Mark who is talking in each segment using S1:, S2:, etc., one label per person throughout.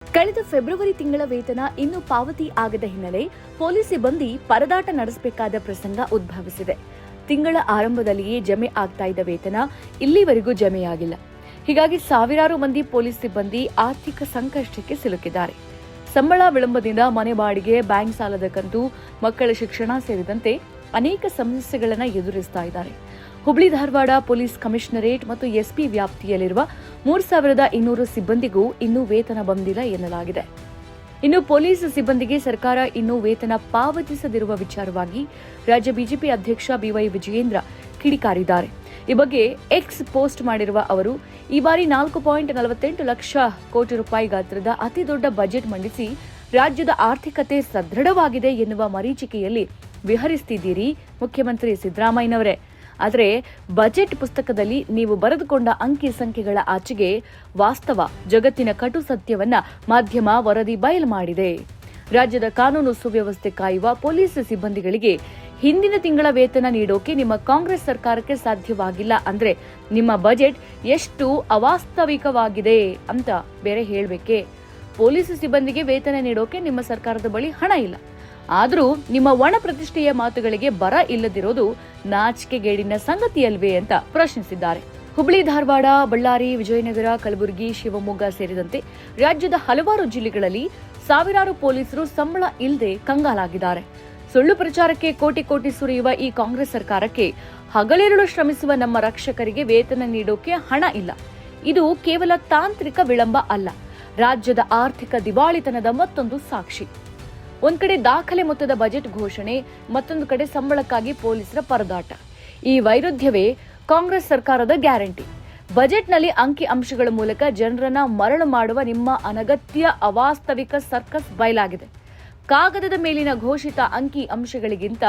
S1: ಕಳೆದ ಫೆಬ್ರವರಿ ತಿಂಗಳ ವೇತನ ಇನ್ನೂ ಪಾವತಿ ಆಗದ ಹಿನ್ನೆಲೆ ಪೊಲೀಸ್ ಸಿಬ್ಬಂದಿ ಪರದಾಟ ನಡೆಸಬೇಕಾದ ಪ್ರಸಂಗ ಉದ್ಭವಿಸಿದೆ. ತಿಂಗಳ ಆರಂಭದಲ್ಲಿಯೇ ಜಮೆ ಆಗ್ತಾ ಇದ್ದ ವೇತನ ಇಲ್ಲಿವರೆಗೂ ಜಮೆಯಾಗಿಲ್ಲ. ಹೀಗಾಗಿ ಸಾವಿರಾರು ಮಂದಿ ಪೊಲೀಸ್ ಸಿಬ್ಬಂದಿ ಆರ್ಥಿಕ ಸಂಕಷ್ಟಕ್ಕೆ ಸಿಲುಕಿದ್ದಾರೆ. ಸಂಬಳ ವಿಳಂಬದಿಂದ ಮನೆ ಬಾಡಿಗೆ, ಬ್ಯಾಂಕ್ ಸಾಲದ ಕಂತು, ಮಕ್ಕಳ ಶಿಕ್ಷಣ ಸೇರಿದಂತೆ ಅನೇಕ ಸಮಸ್ಯೆಗಳನ್ನು ಎದುರಿಸ್ತಾ ಇದ್ದಾರೆ. ಹುಬ್ಳಿ ಧಾರವಾಡ ಪೊಲೀಸ್ ಕಮಿಷನರೇಟ್ ಮತ್ತು ಎಸ್ಪಿ ವ್ಯಾಪ್ತಿಯಲ್ಲಿರುವ 3200 ಸಿಬ್ಬಂದಿಗೂ ಇನ್ನೂ ವೇತನ ಬಂದಿಲ್ಲ ಎನ್ನಲಾಗಿದೆ. ಇನ್ನು ಪೊಲೀಸ್ ಸಿಬ್ಬಂದಿಗೆ ಸರ್ಕಾರ ಇನ್ನೂ ವೇತನ ಪಾವತಿಸದಿರುವ ವಿಚಾರವಾಗಿ ರಾಜ್ಯ ಬಿಜೆಪಿ ಅಧ್ಯಕ್ಷ ಬಿವೈ ವಿಜಯೇಂದ್ರ ಕಿಡಿಕಾರಿದ್ದಾರೆ. ಈ ಬಗ್ಗೆ ಎಕ್ಸ್ ಪೋಸ್ಟ್ ಮಾಡಿರುವ ಅವರು, ಈ ಬಾರಿ 4.48 ಲಕ್ಷ ಕೋಟಿ ರೂಪಾಯಿ ಗಾತ್ರದ ಅತಿದೊಡ್ಡ ಬಜೆಟ್ ಮಂಡಿಸಿ ರಾಜ್ಯದ ಆರ್ಥಿಕತೆ ಸದೃಢವಾಗಿದೆ ಎನ್ನುವ ಮರೀಚಿಕೆಯಲ್ಲಿ ವಿಹರಿಸುತ್ತಿದ್ದೀರಿ ಮುಖ್ಯಮಂತ್ರಿ ಸಿದ್ದರಾಮಯ್ಯನವರೇ. ಆದರೆ ಬಜೆಟ್ ಪುಸ್ತಕದಲ್ಲಿ ನೀವು ಬರೆದುಕೊಂಡ ಅಂಕಿ ಸಂಖ್ಯೆಗಳ ಆಚೆಗೆ ವಾಸ್ತವ, ಜಗತ್ತಿನ ಕಟು ಸತ್ಯವನ್ನ ಮಾಧ್ಯಮ ವರದಿ ಬಯಲು ಮಾಡಿದೆ. ರಾಜ್ಯದ ಕಾನೂನು ಸುವ್ಯವಸ್ಥೆ ಕಾಯುವ ಪೊಲೀಸ್ ಸಿಬ್ಬಂದಿಗಳಿಗೆ ಹಿಂದಿನ ತಿಂಗಳ ವೇತನ ನೀಡೋಕೆ ನಿಮ್ಮ ಕಾಂಗ್ರೆಸ್ ಸರ್ಕಾರಕ್ಕೆ ಸಾಧ್ಯವಾಗಿಲ್ಲ ಅಂದ್ರೆ ನಿಮ್ಮ ಬಜೆಟ್ ಎಷ್ಟು ಅವಾಸ್ತವಿಕವಾಗಿದೆ ಅಂತ ಬೇರೆ ಹೇಳಬೇಕೆ? ಪೊಲೀಸ್ ಸಿಬ್ಬಂದಿಗೆ ವೇತನ ನೀಡೋಕೆ ನಿಮ್ಮ ಸರ್ಕಾರದ ಬಳಿ ಹಣ ಇಲ್ಲ. ಆದರೂ ನಿಮ್ಮ ಒಣ ಪ್ರತಿಷ್ಠೆಯ ಮಾತುಗಳಿಗೆ ಬರ ಇಲ್ಲದಿರೋದು ನಾಚಿಕೆಗೇಡಿನ ಸಂಗತಿಯಲ್ವೇ ಅಂತ ಪ್ರಶ್ನಿಸಿದ್ದಾರೆ. ಹುಬ್ಳಿ ಧಾರವಾಡ, ಬಳ್ಳಾರಿ, ವಿಜಯನಗರ, ಕಲಬುರಗಿ, ಶಿವಮೊಗ್ಗ ಸೇರಿದಂತೆ ರಾಜ್ಯದ ಹಲವಾರು ಜಿಲ್ಲೆಗಳಲ್ಲಿ ಸಾವಿರಾರು ಪೊಲೀಸರು ಸಂಬಳ ಇಲ್ಲದೆ ಕಂಗಾಲಾಗಿದ್ದಾರೆ. ಸುಳ್ಳು ಪ್ರಚಾರಕ್ಕೆ ಕೋಟಿ ಕೋಟಿ ಸುರಿಯುವ ಈ ಕಾಂಗ್ರೆಸ್ ಸರ್ಕಾರಕ್ಕೆ ಹಗಲಿರುಳು ಶ್ರಮಿಸುವ ನಮ್ಮ ರಕ್ಷಕರಿಗೆ ವೇತನ ನೀಡೋಕೆ ಹಣ ಇಲ್ಲ. ಇದು ಕೇವಲ ತಾಂತ್ರಿಕ ವಿಳಂಬ ಅಲ್ಲ, ರಾಜ್ಯದ ಆರ್ಥಿಕ ದಿವಾಳಿತನದ ಮತ್ತೊಂದು ಸಾಕ್ಷಿ. ಒಂದ್ ಕಡೆ ದಾಖಲೆ ಮೊತ್ತದ ಬಜೆಟ್ ಘೋಷಣೆ, ಮತ್ತೊಂದು ಕಡೆ ಸಂಬಳಕ್ಕಾಗಿ ಪೊಲೀಸರ ಪರದಾಟ. ಈ ವೈರುಧ್ಯವೇ ಕಾಂಗ್ರೆಸ್ ಸರ್ಕಾರದ ಗ್ಯಾರಂಟಿ. ಬಜೆಟ್ನಲ್ಲಿ ಅಂಕಿ ಅಂಶಗಳ ಮೂಲಕ ಜನರನ್ನ ಮರಳು ಮಾಡುವ ನಿಮ್ಮ ಅನಗತ್ಯ ಅವಾಸ್ತವಿಕ ಸರ್ಕಸ್ ಬಯಲಾಗಿದೆ. ಕಾಗದದ ಮೇಲಿನ ಘೋಷಿತ ಅಂಕಿ ಅಂಶಗಳಿಗಿಂತ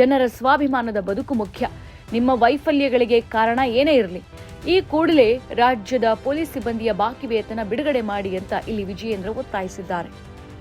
S1: ಜನರ ಸ್ವಾಭಿಮಾನದ ಬದುಕು ಮುಖ್ಯ. ನಿಮ್ಮ ವೈಫಲ್ಯಗಳಿಗೆ ಕಾರಣ ಏನೇ ಇರಲಿ, ಈ ಕೂಡಲೇ ರಾಜ್ಯದ ಪೊಲೀಸ್ ಸಿಬ್ಬಂದಿಯ ಬಾಕಿ ವೇತನ ಬಿಡುಗಡೆ ಮಾಡಿ ಅಂತ ಇಲ್ಲಿ ವಿಜಯೇಂದ್ರ ಒತ್ತಾಯಿಸಿದ್ದಾರೆ.